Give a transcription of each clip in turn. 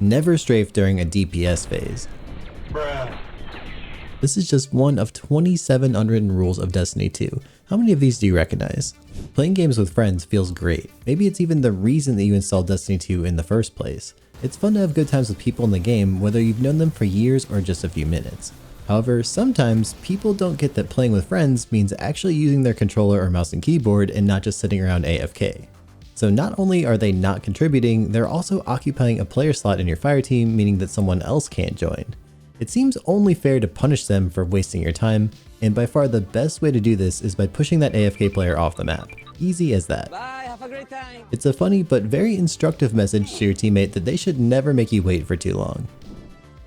Never strafe during a DPS phase. This is just one of 27 unwritten rules of Destiny 2. How many of these do you recognize? Playing games with friends feels great. Maybe it's even the reason that you installed Destiny 2 in the first place. It's fun to have good times with people in the game, whether you've known them for years or just a few minutes. However, sometimes people don't get that playing with friends means actually using their controller or mouse and keyboard and not just sitting around AFK. So not only are they not contributing, they're also occupying a player slot in your fire team, meaning that someone else can't join. It seems only fair to punish them for wasting your time, and by far the best way to do this is by pushing that AFK player off the map. Easy as that. Bye, have a great time. It's a funny but very instructive message to your teammate that they should never make you wait for too long.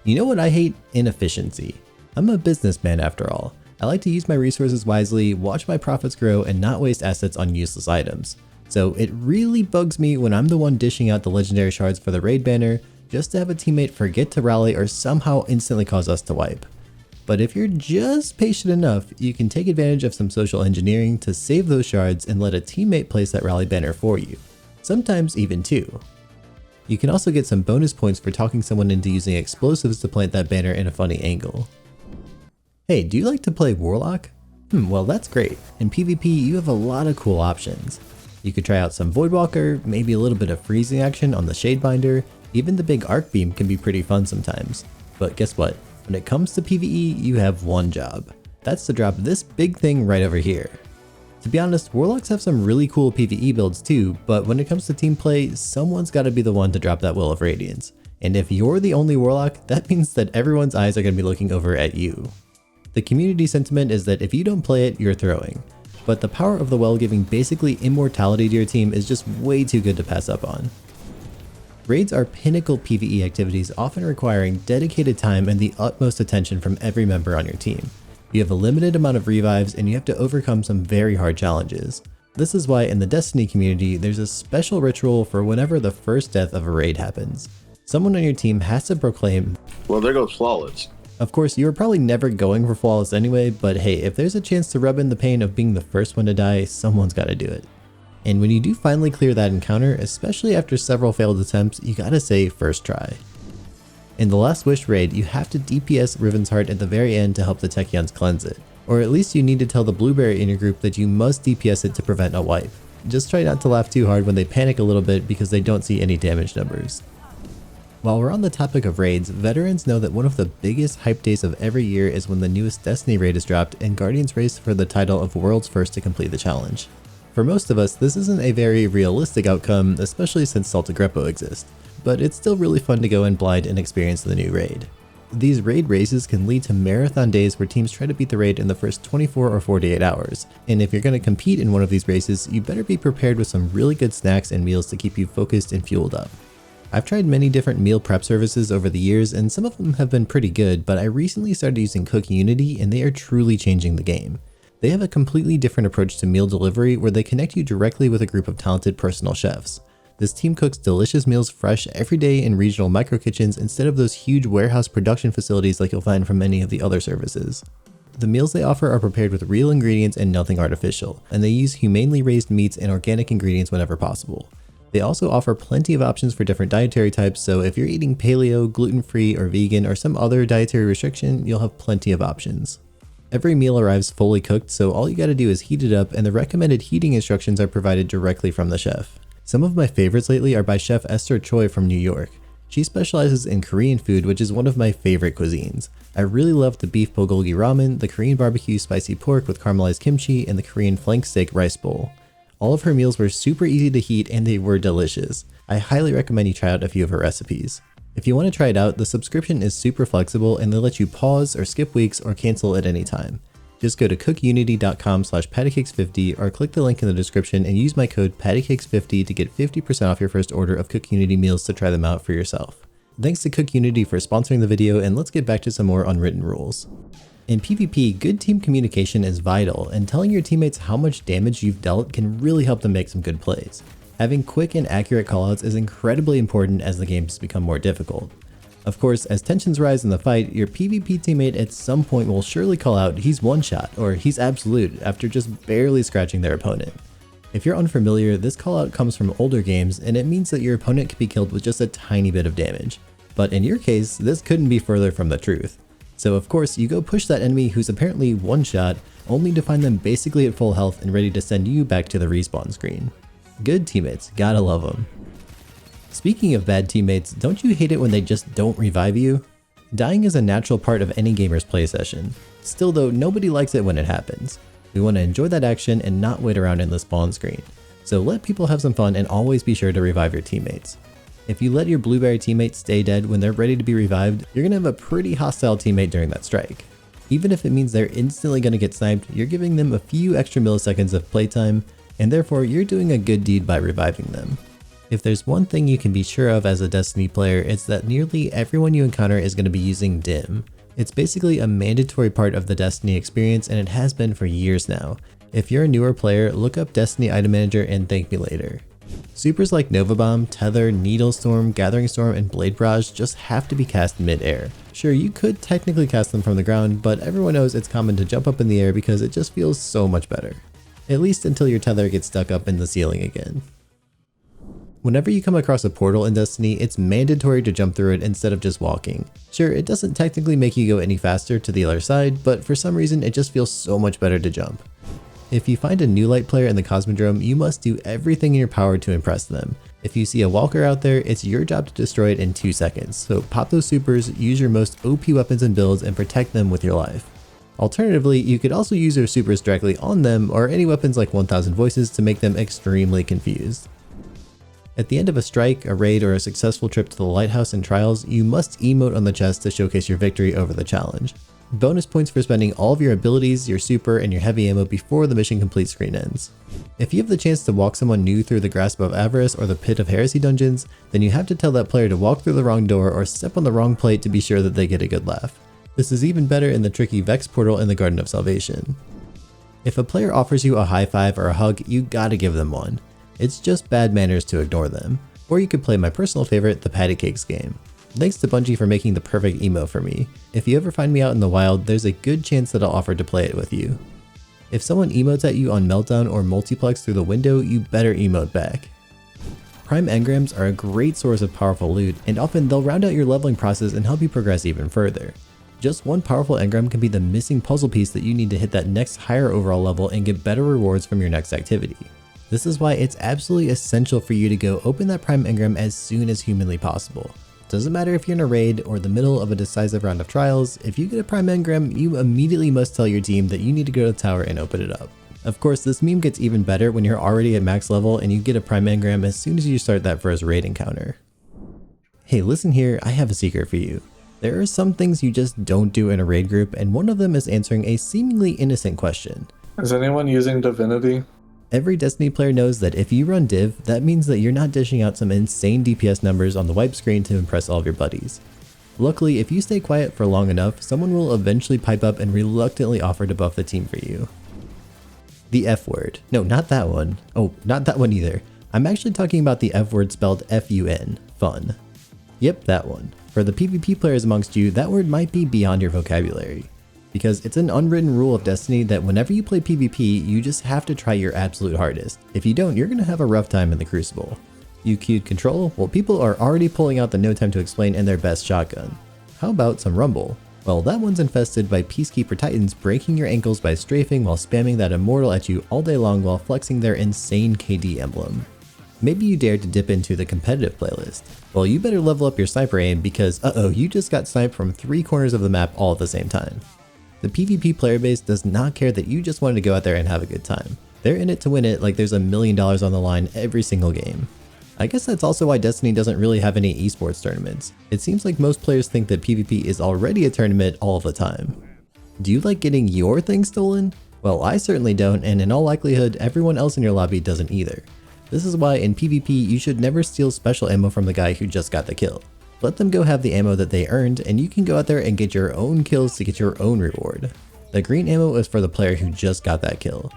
You know what I hate? Inefficiency. I'm a businessman after all. I like to use my resources wisely, watch my profits grow, and not waste assets on useless items. So it really bugs me when I'm the one dishing out the legendary shards for the raid banner, just to have a teammate forget to rally or somehow instantly cause us to wipe. But if you're just patient enough, you can take advantage of some social engineering to save those shards and let a teammate place that rally banner for you. Sometimes even two. You can also get some bonus points for talking someone into using explosives to plant that banner in a funny angle. Hey, do you like to play Warlock? Well that's great. In PvP you have a lot of cool options. You could try out some Voidwalker, maybe a little bit of freezing action on the Shadebinder. Even the big arc beam can be pretty fun sometimes. But guess what? When it comes to PvE, you have one job. That's to drop this big thing right over here. To be honest, Warlocks have some really cool PvE builds too, but when it comes to team play, someone's gotta be the one to drop that Will of Radiance. And if you're the only Warlock, that means that everyone's eyes are gonna be looking over at you. The community sentiment is that if you don't play it, you're throwing. But the power of the well giving basically immortality to your team is just way too good to pass up on. Raids are pinnacle PvE activities, often requiring dedicated time and the utmost attention from every member on your team. You have a limited amount of revives and you have to overcome some very hard challenges. This is why in the Destiny community, there's a special ritual for whenever the first death of a raid happens. Someone on your team has to proclaim, "Well, there goes Flawless." Of course, you were probably never going for flawless anyway, but hey, if there's a chance to rub in the pain of being the first one to die, someone's gotta do it. And when you do finally clear that encounter, especially after several failed attempts, you gotta say first try. In the Last Wish raid, you have to DPS Riven's Heart at the very end to help the Techeuns cleanse it. Or at least you need to tell the Blueberry in your group that you must DPS it to prevent a wipe. Just try not to laugh too hard when they panic a little bit because they don't see any damage numbers. While we're on the topic of raids, veterans know that one of the biggest hype days of every year is when the newest Destiny raid is dropped and Guardians race for the title of World's First to complete the challenge. For most of us, this isn't a very realistic outcome, especially since Salted Greppo exists, but it's still really fun to go in blind and experience the new raid. These raid races can lead to marathon days where teams try to beat the raid in the first 24 or 48 hours, and if you're going to compete in one of these races, you better be prepared with some really good snacks and meals to keep you focused and fueled up. I've tried many different meal prep services over the years and some of them have been pretty good, but I recently started using Cook Unity and they are truly changing the game. They have a completely different approach to meal delivery where they connect you directly with a group of talented personal chefs. This team cooks delicious meals fresh every day in regional micro kitchens instead of those huge warehouse production facilities like you'll find from many of the other services. The meals they offer are prepared with real ingredients and nothing artificial, and they use humanely raised meats and organic ingredients whenever possible. They also offer plenty of options for different dietary types, so if you're eating paleo, gluten-free, or vegan, or some other dietary restriction, you'll have plenty of options. Every meal arrives fully cooked, so all you gotta do is heat it up, and the recommended heating instructions are provided directly from the chef. Some of my favorites lately are by Chef Esther Choi from New York. She specializes in Korean food, which is one of my favorite cuisines. I really love the beef bulgogi ramen, the Korean barbecue spicy pork with caramelized kimchi, and the Korean flank steak rice bowl. All of her meals were super easy to heat and they were delicious. I highly recommend you try out a few of her recipes. If you want to try it out, the subscription is super flexible and they let you pause or skip weeks or cancel at any time. Just go to cookunity.com/pattycakes50 or click the link in the description and use my code pattycakes50 to get 50% off your first order of Cook Unity meals to try them out for yourself. Thanks to Cook Unity for sponsoring the video, and let's get back to some more unwritten rules. In PvP, good team communication is vital, and telling your teammates how much damage you've dealt can really help them make some good plays. Having quick and accurate callouts is incredibly important as the games become more difficult. Of course, as tensions rise in the fight, your PvP teammate at some point will surely call out he's one shot or he's absolute after just barely scratching their opponent. If you're unfamiliar, this callout comes from older games and it means that your opponent can be killed with just a tiny bit of damage. But in your case, this couldn't be further from the truth. So of course, you go push that enemy who's apparently one shot, only to find them basically at full health and ready to send you back to the respawn screen. Good teammates, gotta love them. Speaking of bad teammates, don't you hate it when they just don't revive you? Dying is a natural part of any gamer's play session. Still though, nobody likes it when it happens. We want to enjoy that action and not wait around in the spawn screen. So let people have some fun and always be sure to revive your teammates. If you let your blueberry teammates stay dead when they're ready to be revived, you're gonna have a pretty hostile teammate during that strike. Even if it means they're instantly gonna get sniped, you're giving them a few extra milliseconds of playtime, and therefore you're doing a good deed by reviving them. If there's one thing you can be sure of as a Destiny player, it's that nearly everyone you encounter is going to be using Dim. It's basically a mandatory part of the Destiny experience, and it has been for years now. If you're a newer player, look up Destiny Item Manager and thank me later. Supers like Nova Bomb, Tether, Needle Storm, Gathering Storm, and Blade Barrage just have to be cast mid-air. Sure, you could technically cast them from the ground, but everyone knows it's common to jump up in the air because it just feels so much better. At least until your tether gets stuck up in the ceiling again. Whenever you come across a portal in Destiny, it's mandatory to jump through it instead of just walking. Sure, it doesn't technically make you go any faster to the other side, but for some reason it just feels so much better to jump. If you find a new light player in the cosmodrome, you must do everything in your power to impress them. If you see a walker out there, it's your job to destroy it in 2 seconds, so pop those supers, use your most OP weapons and builds, and protect them with your life. Alternatively, you could also use your supers directly on them or any weapons like 1000 voices to make them extremely confused. At the end of a strike, a raid, or a successful trip to the lighthouse and trials, you must emote on the chest to showcase your victory over the challenge. Bonus points for spending all of your abilities, your super, and your heavy ammo before the mission complete screen ends. If you have the chance to walk someone new through the Grasp of Avarice or the Pit of Heresy dungeons, then you have to tell that player to walk through the wrong door or step on the wrong plate to be sure that they get a good laugh. This is even better in the tricky Vex portal in the Garden of Salvation. If a player offers you a high five or a hug, you gotta give them one. It's just bad manners to ignore them. Or you could play my personal favorite, the Pattycakes game. Thanks to Bungie for making the perfect emo for me. If you ever find me out in the wild, there's a good chance that I'll offer to play it with you. If someone emotes at you on Meltdown or Multiplex through the window, you better emote back. Prime engrams are a great source of powerful loot, and often they'll round out your leveling process and help you progress even further. Just one powerful engram can be the missing puzzle piece that you need to hit that next higher overall level and get better rewards from your next activity. This is why it's absolutely essential for you to go open that prime engram as soon as humanly possible. Doesn't matter if you're in a raid or the middle of a decisive round of trials, if you get a prime engram, you immediately must tell your team that you need to go to the tower and open it up. Of course, this meme gets even better when you're already at max level and you get a prime engram as soon as you start that first raid encounter. Hey, listen here, I have a secret for you. There are some things you just don't do in a raid group, and one of them is answering a seemingly innocent question. Is anyone using Divinity? Every Destiny player knows that if you run Div, that means that you're not dishing out some insane DPS numbers on the wipe screen to impress all of your buddies. Luckily, if you stay quiet for long enough, someone will eventually pipe up and reluctantly offer to buff the team for you. The F word. No, not that one. Oh, not that one either. I'm actually talking about the F word spelled F-U-N, fun. Yep, that one. For the PvP players amongst you, that word might be beyond your vocabulary. Because it's an unwritten rule of Destiny that whenever you play PvP, you just have to try your absolute hardest. If you don't, you're going to have a rough time in the Crucible. You queued Control? Well, people are already pulling out the no time to explain and their best shotgun. How about some Rumble? Well, that one's infested by Peacekeeper Titans breaking your ankles by strafing while spamming that Immortal at you all day long while flexing their insane KD emblem. Maybe you dared to dip into the competitive playlist. Well, you better level up your sniper aim because you just got sniped from 3 corners of the map all at the same time. The PvP player base does not care that you just wanted to go out there and have a good time. They're in it to win it like there's $1 million on the line every single game. I guess that's also why Destiny doesn't really have any esports tournaments. It seems like most players think that PvP is already a tournament all of the time. Do you like getting your thing stolen? Well, I certainly don't, and in all likelihood, everyone else in your lobby doesn't either. This is why in PvP you should never steal special ammo from the guy who just got the kill. Let them go have the ammo that they earned, and you can go out there and get your own kills to get your own reward. The green ammo is for the player who just got that kill.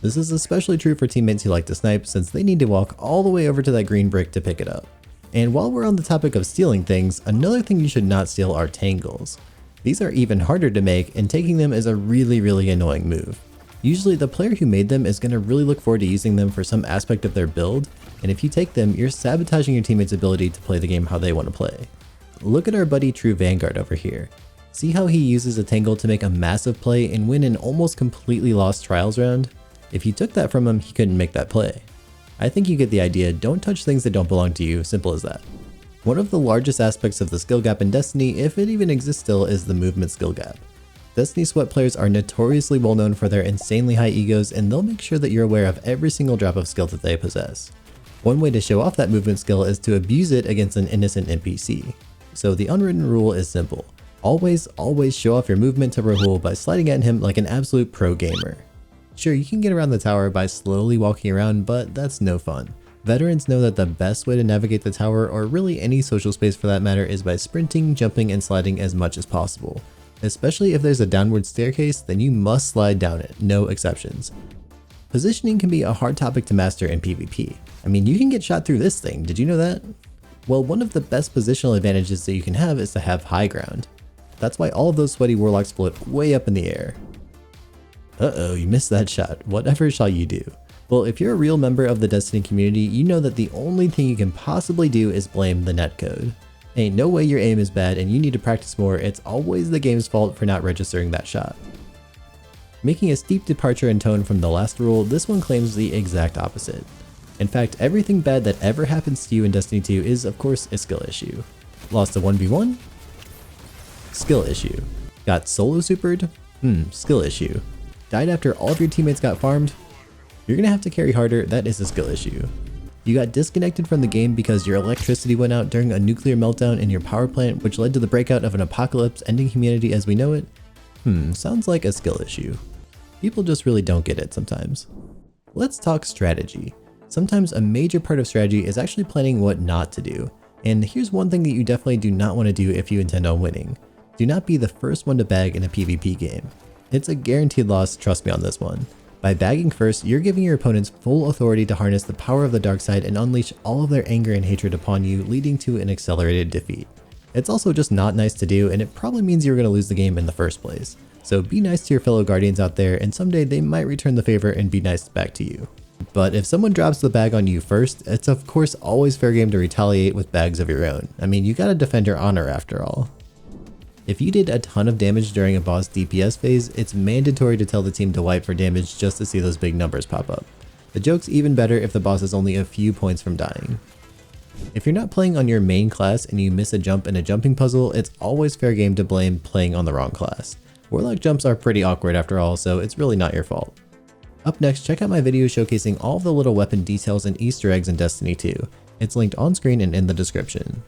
This is especially true for teammates who like to snipe since they need to walk all the way over to that green brick to pick it up. And while we're on the topic of stealing things, another thing you should not steal are tangles. These are even harder to make, and taking them is a really annoying move. Usually the player who made them is going to really look forward to using them for some aspect of their build, and if you take them, you're sabotaging your teammates' ability to play the game how they want to play. Look at our buddy True Vanguard over here. See how he uses a tangle to make a massive play and win an almost completely lost trials round? If you took that from him, he couldn't make that play. I think you get the idea. Don't touch things that don't belong to you, simple as that. One of the largest aspects of the skill gap in Destiny, if it even exists still, is the movement skill gap. Destiny Sweat players are notoriously well known for their insanely high egos, and they'll make sure that you're aware of every single drop of skill that they possess. One way to show off that movement skill is to abuse it against an innocent NPC. So the unwritten rule is simple. Always show off your movement to Rahul by sliding at him like an absolute pro gamer. Sure, you can get around the tower by slowly walking around, but that's no fun. Veterans know that the best way to navigate the tower, or really any social space for that matter, is by sprinting, jumping, and sliding as much as possible. Especially if there's a downward staircase, then you must slide down it, no exceptions. Positioning can be a hard topic to master in PvP. I mean, you can get shot through this thing, did you know that? Well, one of the best positional advantages that you can have is to have high ground. That's why all of those sweaty warlocks float way up in the air. Uh-oh, you missed that shot. Whatever shall you do? Well, if you're a real member of the Destiny community, you know that the only thing you can possibly do is blame the netcode. Ain't no way your aim is bad and you need to practice more. It's always the game's fault for not registering that shot. Making a steep departure in tone from the last rule, this one claims the exact opposite. In fact, everything bad that ever happens to you in Destiny 2 is of course a skill issue. Lost a 1v1? Skill issue. Got solo supered? Skill issue. Died after all of your teammates got farmed? You're gonna have to carry harder, that is a skill issue. You got disconnected from the game because your electricity went out during a nuclear meltdown in your power plant, which led to the breakout of an apocalypse ending humanity as we know it? Sounds like a skill issue. People just really don't get it sometimes. Let's talk strategy. Sometimes a major part of strategy is actually planning what not to do. And here's one thing that you definitely do not want to do if you intend on winning. Do not be the first one to bag in a PvP game. It's a guaranteed loss, trust me on this one. By bagging first, you're giving your opponents full authority to harness the power of the dark side and unleash all of their anger and hatred upon you, leading to an accelerated defeat. It's also just not nice to do, and it probably means you're going to lose the game in the first place. So be nice to your fellow guardians out there, and someday they might return the favor and be nice back to you. But if someone drops the bag on you first, it's of course always fair game to retaliate with bags of your own. I mean, you gotta defend your honor after all. If you did a ton of damage during a boss DPS phase, it's mandatory to tell the team to wipe for damage just to see those big numbers pop up. The joke's even better if the boss is only a few points from dying. If you're not playing on your main class and you miss a jump in a jumping puzzle, it's always fair game to blame playing on the wrong class. Warlock jumps are pretty awkward after all, so it's really not your fault. Up next, check out my video showcasing all of the little weapon details and Easter eggs in Destiny 2. It's linked on screen and in the description.